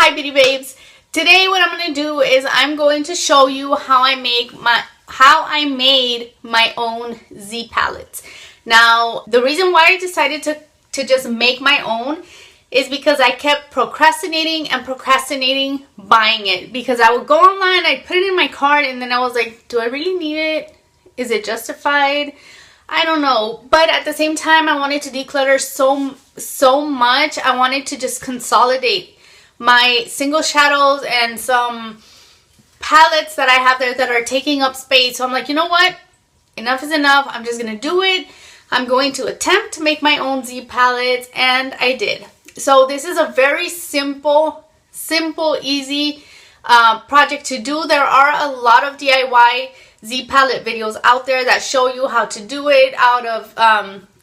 Hi beauty babes. Today what I'm going to do is I'm going to show you how I made my own Z palettes. Now, the reason why I decided to just make my own is because I kept procrastinating buying it, because I would go online, I'd put it in my cart, and then I was like, do I really need it? Is it justified? I don't know. But at the same time, I wanted to declutter so much. I wanted to just consolidate my single shadows and some palettes that I have there that are taking up space. So I'm like, you know what? Enough is enough. I'm just going to do it. I'm going to attempt to make my own Z palettes, and I did. So this is a very simple, easy project to do. There are a lot of DIY Z palette videos out there that show you how to do it out of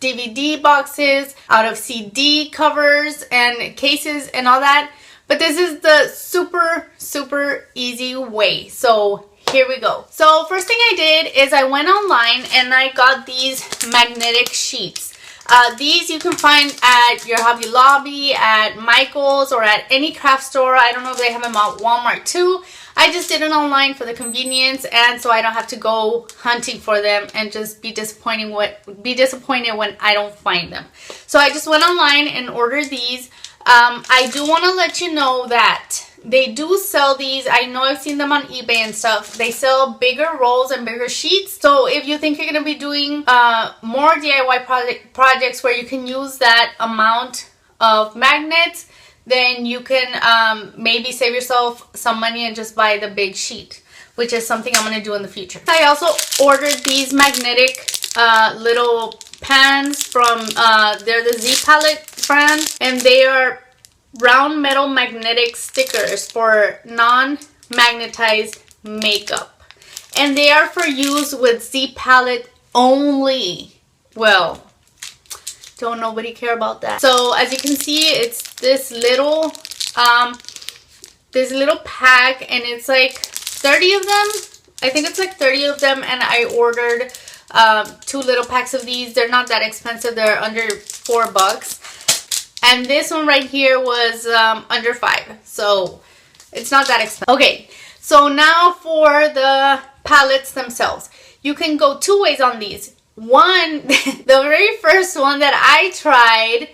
DVD boxes, out of CD covers and cases and all that. But this is the super easy way. So here we go. So first thing I did is I went online and I got these magnetic sheets. These you can find at your Hobby Lobby, at Michael's, or at any craft store. I don't know if they have them at Walmart too. I just did it online for the convenience, and so I don't have to go hunting for them and just be disappointed when I don't find them. So I just went online and ordered these. I do want to let you know that they do sell these. I know I've seen them on eBay and stuff. They sell bigger rolls and bigger sheets. So if you think you're going to be doing more DIY projects where you can use that amount of magnets, then you can maybe save yourself some money and just buy the big sheet, which is something I'm going to do in the future. I also ordered these magnetic little pans from, they're the Z Palette brand, and they are round metal magnetic stickers for non-magnetized makeup. And they are for use with Z Palette only. Well, don't nobody care about that. So as you can see, it's this little pack, and it's like 30 of them. I think it's like 30 of them, and I ordered 2 little packs of these. They're not that expensive. They're under $4. And this one right here was under $5. So it's not that expensive. Okay, so now for the palettes themselves. You can go 2 ways on these. One, the very first one that I tried,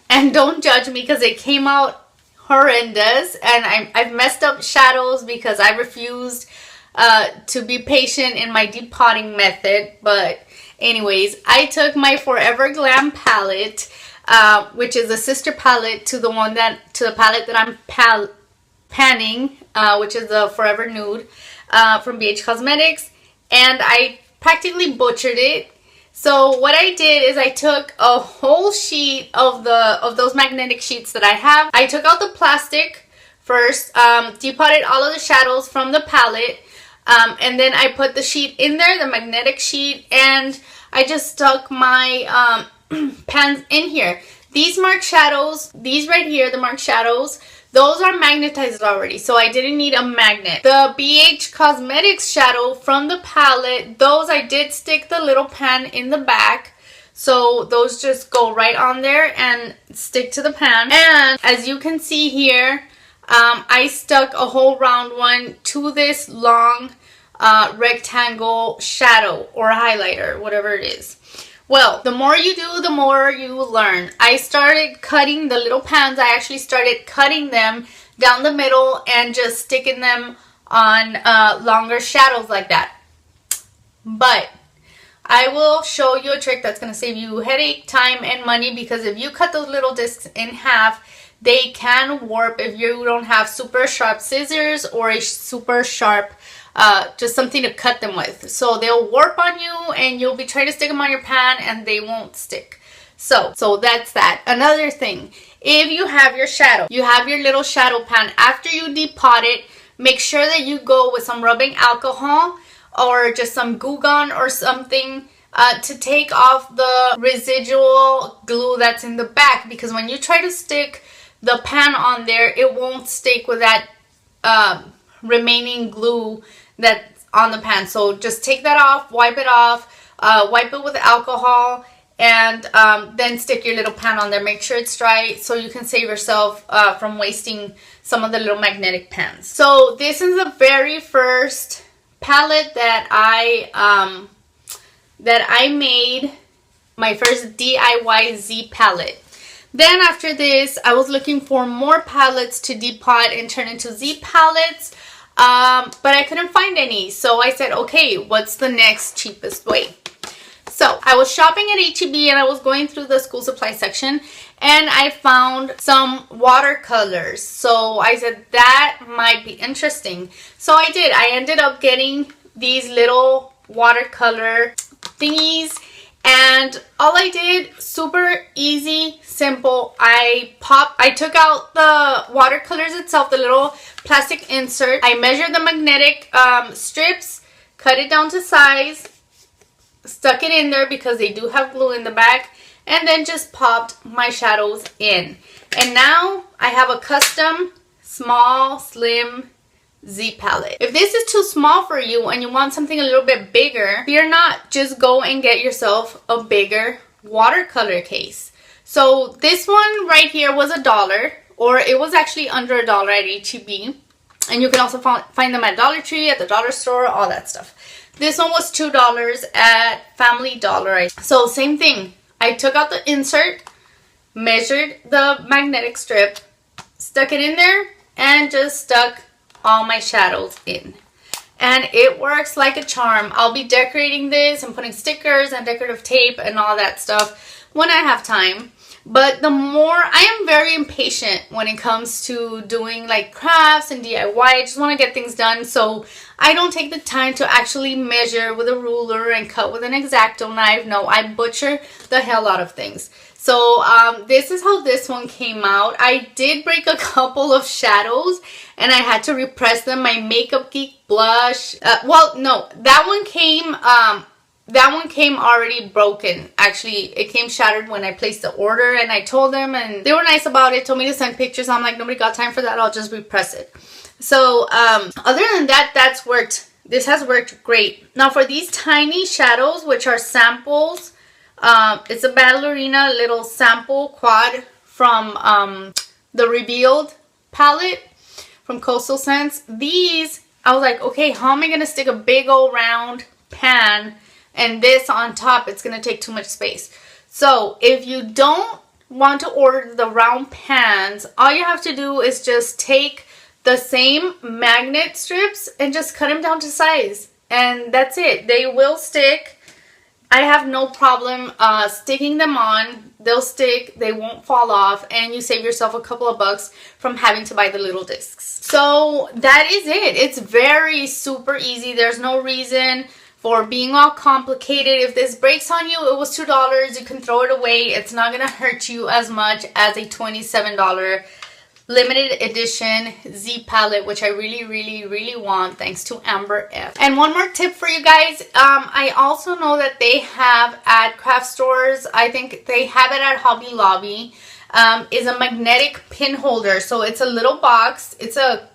and don't judge me because it came out horrendous, and I've messed up shadows because I refused to be patient in my depotting method. But anyways, I took my Forever Glam palette, which is a sister palette to the palette that I'm panning, which is the Forever Nude from BH Cosmetics, and I practically butchered it. So what I did is I took a whole sheet of those magnetic sheets that I have. I took out the plastic first, depotted all of the shadows from the palette, and then I put the sheet in there, the magnetic sheet, and I just stuck my pans in here. These marked shadows, these right here, the marked shadows, those are magnetized already, so I didn't need a magnet. The BH Cosmetics shadow from the palette, those I did stick the little pan in the back, so those just go right on there and stick to the pan. And as you can see here, I stuck a whole round one to this long rectangle shadow or highlighter, whatever it is. Well, the more you do, the more you learn. I started cutting the little pans. I actually started cutting them down the middle and just sticking them on longer shadows like that. But I will show you a trick that's going to save you headache, time, and money, because if you cut those little discs in half, they can warp if you don't have super sharp scissors or a super sharp just something to cut them with. So they'll warp on you, and you'll be trying to stick them on your pan and they won't stick. So that's that. Another thing, if you have your shadow, you have your little shadow pan, after you depot it, make sure that you go with some rubbing alcohol or just some Goo Gone or something to take off the residual glue that's in the back, because when you try to stick the pan on there, it won't stick with that remaining glue that's on the pan. So just take that off, wipe it with alcohol, and then stick your little pan on there. Make sure it's dry so you can save yourself from wasting some of the little magnetic pans. So this is the very first palette that I made, my first DIY Z palette. Then after this, I was looking for more palettes to depot and turn into Z palettes, but I couldn't find any. So I said, okay, what's the next cheapest way? So I was shopping at H-E-B and I was going through the school supply section and I found some watercolors. So I said that might be interesting. So I did. I ended up getting these little watercolor thingies, and all I did, super easy, simple. I took out the watercolors itself, the little plastic insert. I measured the magnetic strips, cut it down to size, stuck it in there because they do have glue in the back, and then just popped my shadows in. And now I have a custom small slim Z palette. If this is too small for you and you want something a little bit bigger, fear not, just go and get yourself a bigger watercolor case. So this one right here was $1, or it was actually under $1 at H-E-B, and you can also find them at Dollar Tree, at the dollar store, all that stuff. This one was $2 at Family Dollar. So same thing, I took out the insert, measured the magnetic strip, stuck it in there, and just stuck all my shadows in. And it works like a charm. I'll be decorating this and putting stickers and decorative tape and all that stuff when I have time. But the more, I am very impatient when it comes to doing like crafts and DIY. I just want to get things done, so I don't take the time to actually measure with a ruler and cut with an X-Acto knife. No, I butcher the hell out of things. So this is how this one came out. I did break a couple of shadows and I had to repress them. My Makeup Geek blush. Well, no, that one came already broken. Actually, it came shattered when I placed the order, and I told them, and they were nice about it, told me to send pictures. I'm like, nobody got time for that, I'll just repress it. So other than that, that's worked. This has worked great. Now for these tiny shadows, which are samples, it's a ballerina little sample quad from the Revealed palette from Coastal Scents. These, I was like, okay, how am I gonna stick a big old round pan and this on top? It's gonna take too much space. So if you don't want to order the round pans, all you have to do is just take the same magnet strips and just cut them down to size, and that's it. They will stick. I have no problem sticking them on. They'll stick, they won't fall off, and you save yourself a couple of bucks from having to buy the little discs. So that is it. It's very super easy. There's no reason for being all complicated. If this breaks on you, it was $2. You can throw it away. It's not gonna hurt you as much as a $27 limited edition Z palette, which I really want, thanks to Amber F. And one more tip for you guys, I also know that they have at craft stores, I think they have it at Hobby Lobby, is a magnetic pin holder. So it's a little box, it's a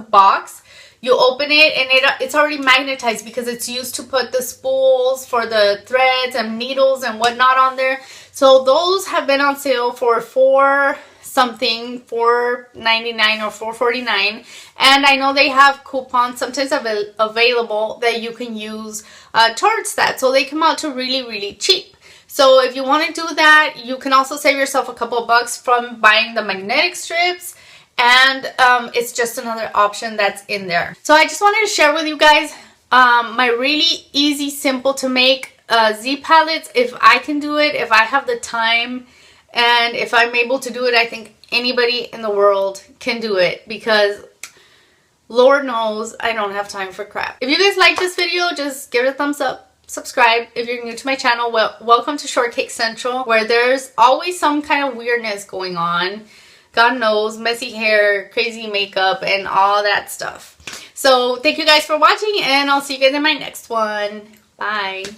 box. You open it and it's already magnetized because it's used to put the spools for the threads and needles and whatnot on there. So those have been on sale for $4.99 or $4.49, and I know they have coupons sometimes available that you can use towards that, so they come out to really cheap. So if you want to do that, you can also save yourself a couple of bucks from buying the magnetic strips, and it's just another option that's in there. So I just wanted to share with you guys my really easy, simple to make Z palettes. If I can do it, if I have the time, and if I'm able to do it, I think anybody in the world can do it, because Lord knows I don't have time for crap. If you guys like this video, just give it a thumbs up, subscribe. If you're new to my channel, well, welcome to Shortcake Central, where there's always some kind of weirdness going on. God knows, messy hair, crazy makeup, and all that stuff. So thank you guys for watching, and I'll see you guys in my next one. Bye.